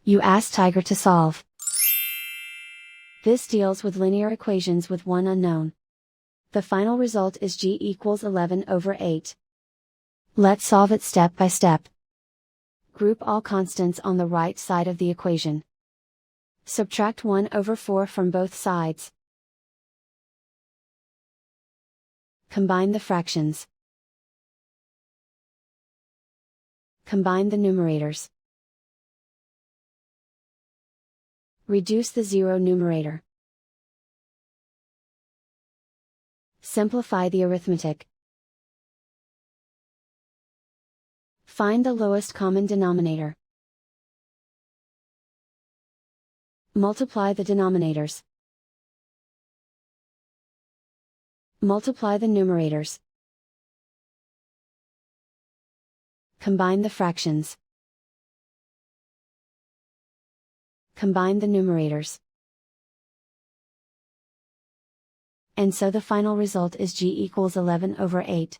You ask Tiger to solve. This deals with linear equations with one unknown. The final result is g equals 11 over 8. Let's solve it step by step. Group all constants on the right side of the equation. Subtract 1 over 4 from both sides. Combine the fractions. Combine the numerators. Reduce the zero numerator. Simplify the arithmetic. Find the lowest common denominator. Multiply the denominators. Multiply the numerators. Combine the fractions. Combine the numerators. And so the final result is g equals 11 over 8.